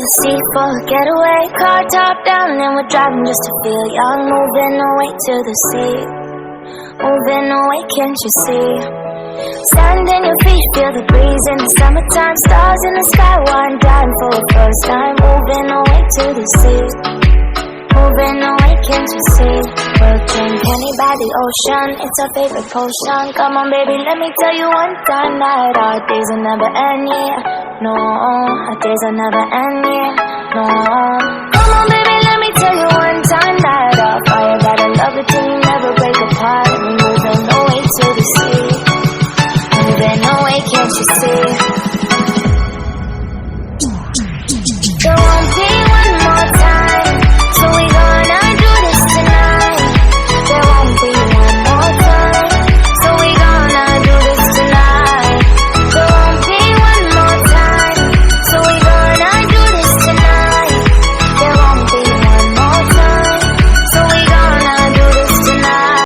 the sea for a getaway. Car top down and we're driving just to feel young. Moving away to the sea, moving away, can't you see? Sand in your feet, feel the breeze in the summertime. Stars in the sky, one dying for the first time. Moving away to the sea, moving away, can't you see? We'll drink honey by the ocean, it's our favorite potion. Come on baby, let me tell you one time that our days will never end, yeah. No, our days will never end, yeah. No. Come on baby, let me tell you one time that our fire got a love it till you never break apart. We're moving away to the sea, moving away, can't you see?